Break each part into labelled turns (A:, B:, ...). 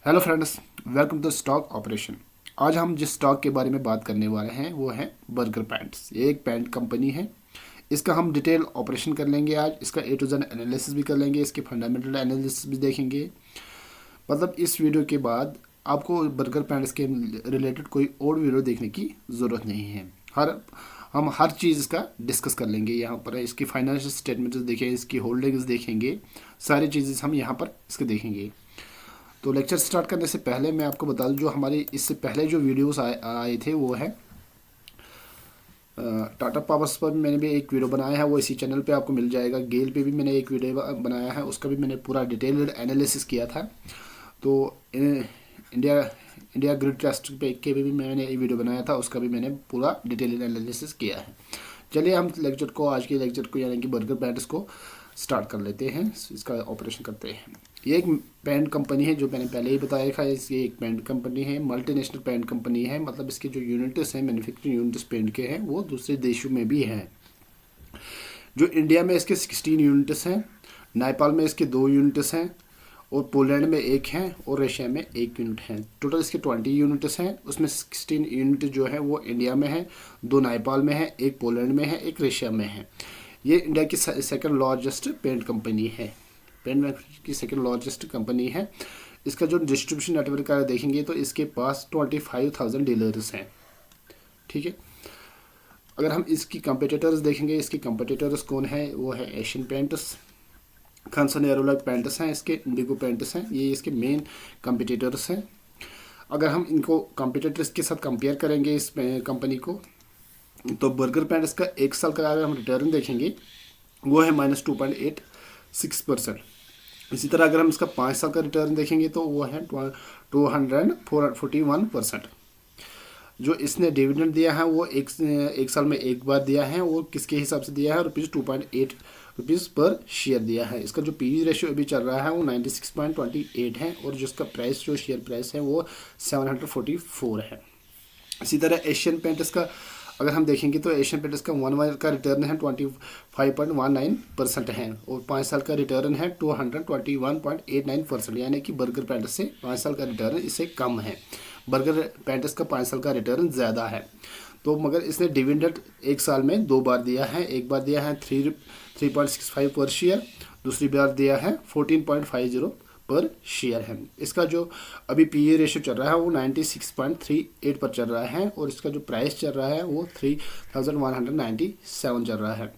A: Hello friends, welcome to stock operation. आज हम जिस स्टॉक के बारे में बात करने वाले हैं वो है बर्गर पैंट्स। ये एक पैंट कंपनी है। इसका हम डिटेल ऑपरेशन कर लेंगे आज। इसका ए टू जेड एनालिसिस भी कर लेंगे, इसके फंडामेंटल एनालिसिस भी देखेंगे। मतलब इस वीडियो के बाद आपको बर्गर पैंट्स के रिलेटेड कोई और वीडियो देखने की ज़रूरत नहीं है। हम हर चीज़ इसका डिस्कस कर लेंगे यहाँ पर। इसकी फाइनेंशियल स्टेटमेंट्स देखेंगे, इसकी होल्डिंग्स देखेंगे, सारी चीज़ें हम यहाँ पर इसके देखेंगे। तो लेक्चर स्टार्ट करने से पहले मैं आपको बता दूं, जो हमारी इससे पहले जो वीडियोस आए थे वो है टाटा पावर्स पर मैंने भी एक वीडियो बनाया है, वो इसी चैनल पे आपको मिल जाएगा। गेल पे भी मैंने एक वीडियो बनाया है, उसका भी मैंने पूरा डिटेल्ड एनालिसिस किया था। तो इंडिया इंडिया ग्रिड टेस्ट पे के भी मैंने एक वीडियो बनाया था, उसका भी मैंने पूरा डिटेल्ड एनालिसिस किया है। चलिए हम आज के लेक्चर को यानी कि बर्गर पैंट्स को स्टार्ट कर लेते हैं, इसका ऑपरेशन करते हैं। ये एक पेंट कंपनी है, जो मैंने पहले ही बताया था। ये एक पेंट कंपनी है, मल्टीनेशनल पेंट कंपनी है। मतलब इसके जो यूनिट्स हैं, मैन्युफैक्चरिंग यूनिट्स पेंट के हैं, वो दूसरे देशों में भी हैं। जो इंडिया में इसके 16 यूनिट्स हैं, नेपाल में इसके 2 यूनिट्स हैं, और पोलैंड में 1 हैं, और रशिया में 1 यूनिट है। टोटल इसके 20 यूनिट्स हैं। उसमें 16 यूनिट जो है वो इंडिया में है, 2 नेपाल में है, 1 पोलैंड में है, 1 रशिया में है। ये इंडिया की सेकंड लार्जेस्ट पेंट कंपनी है, पेंट की सेकंड लार्जेस्ट कंपनी है। इसका जो डिस्ट्रीब्यूशन नेटवर्क का देखेंगे तो इसके पास 25,000 डीलर्स हैं। ठीक है। अगर हम इसकी कंपटीटर्स देखेंगे, इसकी कंपटीटर्स कौन है, वो है एशियन पेंट्स, खानसन एरोलॉग पेंट्स हैं, इसके इंडिगो पेंट्स हैं। ये इसके मेन कंपटीटर्स हैं। अगर हम इनको कंपटीटर्स के साथ कंपेयर करेंगे इस कंपनी को, तो बर्गर पैंट्स का 1 साल का अगर हम रिटर्न देखेंगे वो है -2.86%। इसी तरह अगर हम इसका 5 साल का रिटर्न देखेंगे तो वो है 241%। जो इसने डिविडेंड दिया है वो एक साल में एक बार दिया है, और किसके हिसाब से दिया है, ₹2.8 पर शेयर दिया है। इसका जो पीवी रेशियो अभी चल रहा है वो 96.28 है, और जिसका प्राइस जो शेयर प्राइस है वो 744 है। इसी तरह एशियन पेंट्स का अगर हम देखेंगे तो एशियन पेंट्स का 1 ईयर का रिटर्न है 25.19% है, और 5 साल का रिटर्न है 221.89%। यानी कि बर्गर पैंट्स से 5 साल का रिटर्न इससे कम है, बर्गर पैंट्स का 5 साल का रिटर्न ज़्यादा है। तो मगर इसने डिविडेंड 1 साल में 2 बार दिया है। एक बार दिया है 3.65 पर शेयर, दूसरी बार दिया है 14.50 पर शेयर है। इसका जो अभी पीई रेशियो चल रहा है वो 96.38 पर चल रहा है, और इसका जो प्राइस चल रहा है वो 3,197 चल रहा है।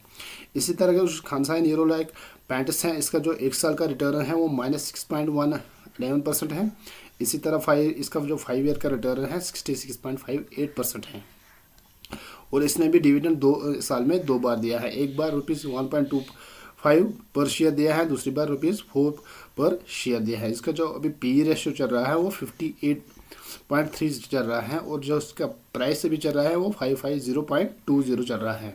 A: इसी तरह का खानसाइन यूरोलाइक पैंट्स हैं, इसका जो 1 साल का रिटर्न है वो -6.11% है। इसी तरह इसका जो 5 ईयर का रिटर्न है 66.58% है, और इसने भी डिविडेंड 2 साल में 2 बार दिया है। एक बार ₹1.25 पर शेयर दिया है, दूसरी बार ₹4 पर शेयर दिया है। इसका जो अभी पी रेशियो चल रहा है वो 58.3 चल रहा है, और जो इसका प्राइस अभी चल रहा है वो 550.20 चल रहा है।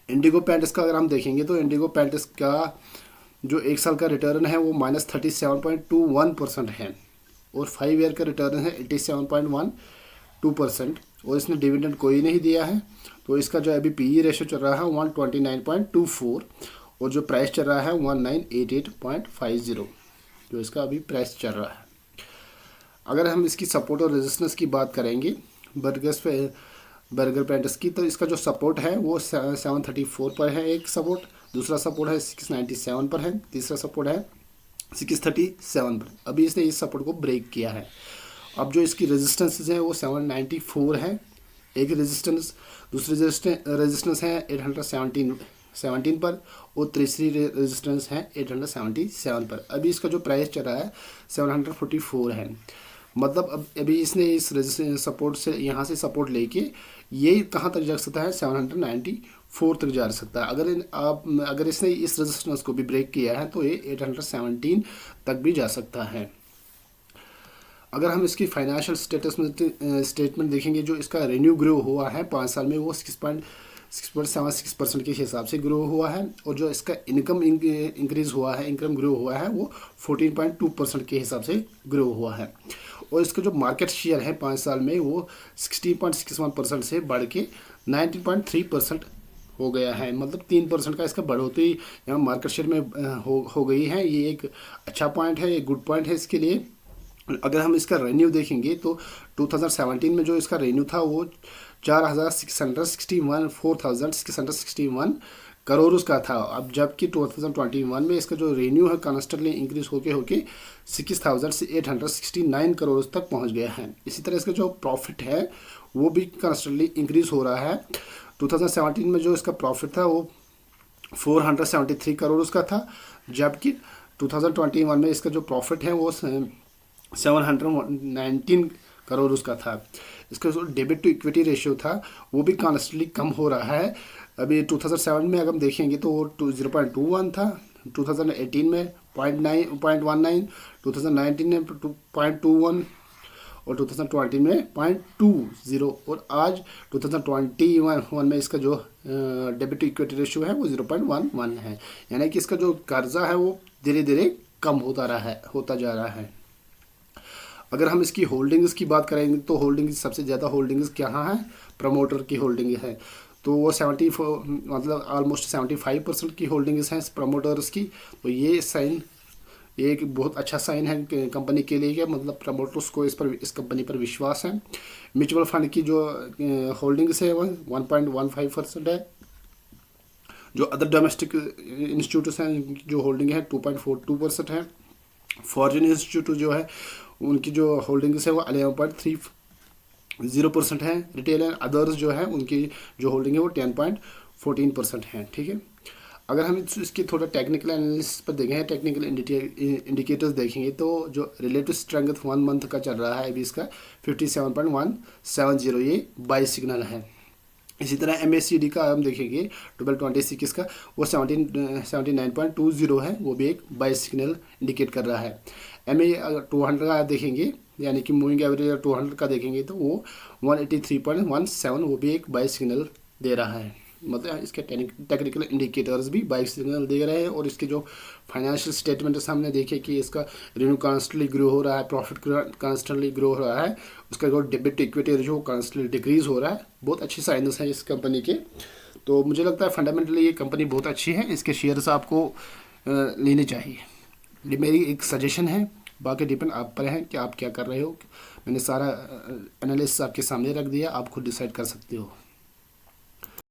A: इंडिगो पैंट्स का अगर हम देखेंगे तो इंडिगो पैंट्स का जो 1 साल का रिटर्न है वो -37.21% है, और 5 ईयर का रिटर्न है 87.12%, और इसने डिविडेंड कोई नहीं दिया है। तो इसका जो अभी पीई रेशियो चल रहा है 129.24, और जो प्राइस चल रहा है 1988.50, जो इसका अभी प्राइस चल रहा है। अगर हम इसकी सपोर्ट और रेजिस्टेंस की बात करेंगे बर्गर पैंट्स की, तो इसका जो सपोर्ट है वो 734 पर है एक सपोर्ट, दूसरा सपोर्ट है 697 पर है, तीसरा सपोर्ट है 637 पर। अभी इसने इस सपोर्ट को ब्रेक किया है। अब जो इसकी रेजिस्टेंस है वो 794 है एक रेजिस्टेंस, दूसरी रेजिस्टेंस है 817 पर, और तीसरी रेजिस्टेंस है 877 पर। अभी इसका जो प्राइस चल रहा है 744 है। मतलब अब अभी इसने इस रेजिस्टेंस सपोर्ट से यहाँ से सपोर्ट लेके ये कहाँ तक जा सकता है, 794 तक जा सकता है। अगर इसने इस रेजिस्टेंस को भी ब्रेक किया है तो ये 817 तक भी जा सकता है। अगर हम इसकी फाइनेंशियल स्टेटमेंट देखेंगे, जो इसका रेन्यू ग्रो हुआ है 5 साल में वो 6.76% के हिसाब से ग्रो हुआ है, और जो इसका इनकम ग्रो हुआ है वो 14.2% के हिसाब से ग्रो हुआ है, और इसका जो मार्केट शेयर है 5 साल में वो 16.61% से बढ़ के 19.3% हो गया है। मतलब 3% का इसका बढ़ोतरी यहाँ मार्केट शेयर में हो गई है। ये एक अच्छा पॉइंट है, एक गुड पॉइंट है इसके लिए। अगर हम इसका रेवेन्यू देखेंगे तो 2017 में जो इसका रेवेन्यू था वो 4,661 करोड़ उसका था। अब जबकि 2021 में इसका जो रेवेन्यू है कॉन्स्टेंटली इंक्रीज होके होके 6,869 करोड़ तक पहुंच गया है। इसी तरह इसका जो प्रॉफिट है वो भी कॉन्स्टेंटली इंक्रीज हो रहा है। 2017 में जो इसका प्रॉफिट था वो 473 करोड़ उसका था, जबकि 2021 में इसका जो प्रॉफिट है वो 719 करोड़ उसका था। इसका जो डेबिट टू इक्विटी रेशियो था वो भी कॉन्स्टेंटली कम हो रहा है। अभी 2007 में अगर हम देखेंगे तो वो 0.21 था, 2018 में 0.19, 2019 में 0.21 और 2020 में 0.20 और आज 2021 में इसका जो डेबिट टू इक्विटी रेशियो है वो 0.11 है। यानी कि इसका जो कर्जा है वो धीरे धीरे कम होता जा रहा है। अगर हम इसकी होल्डिंग्स की बात करेंगे तो होल्डिंग्स सबसे ज़्यादा होल्डिंग्स कहाँ है, प्रमोटर की होल्डिंग है। तो वो 74 मतलब ऑलमोस्ट 75% की होल्डिंग्स हैं प्रमोटर्स की। तो ये साइन ये एक बहुत अच्छा साइन है कंपनी के लिए, मतलब प्रमोटर्स को इस कंपनी पर विश्वास है। म्यूचुअल फंड की जो होल्डिंग्स है वो 1.15% है। जो अदर डोमेस्टिक इंस्टीट्यूट्स हैं जो होल्डिंग है 2.42% है। फॉरेन इंस्टीट्यूट जो है उनकी जो होल्डिंग्स है वो 11.30% है। रिटेल एंड अदर्स जो है उनकी जो होल्डिंग है वो 10.14% है। ठीक है, अगर हम इसकी थोड़ा टेक्निकल एनालिसिस पर देखें, टेक्निकल इंडिकेटर्स देखेंगे तो जो रिलेटिव स्ट्रेंथ 1 मंथ का चल रहा है अभी इसका 57.170, ये बाई सिग्नल है। इसी तरह MACD का हम देखेंगे 1226 का वो 79.20 है, वो भी एक बाई सिग्नल इंडिकेट कर रहा है। MA 200 का देखेंगे यानी कि मूविंग एवरेज 200 का देखेंगे तो वो 183.17 वो भी एक बाई सिग्नल दे रहा है। मतलब इसके टेक्निकल इंडिकेटर्स भी बाई सिग्नल दे रहे हैं। और इसके जो फाइनेंशियल स्टेटमेंट सामने देखे कि इसका रेवेन्यू कॉन्स्टेंटली ग्रो हो रहा है, प्रॉफिट कॉन्स्टेंटली ग्रो हो रहा है, उसका जो debit to equity ratio constantly decrease हो रहा है। बहुत अच्छी साइंस है इस कंपनी के। तो मुझे लगता है फंडामेंटली ये कंपनी बहुत अच्छी है, इसके शेयर्स आपको लेने चाहिए। ये मेरी एक सजेशन है, बाकी डिपेंड आप पर है कि आप क्या कर रहे हो। मैंने सारा एनालिसिस आपके सामने रख दिया, आप खुद डिसाइड कर सकते हो।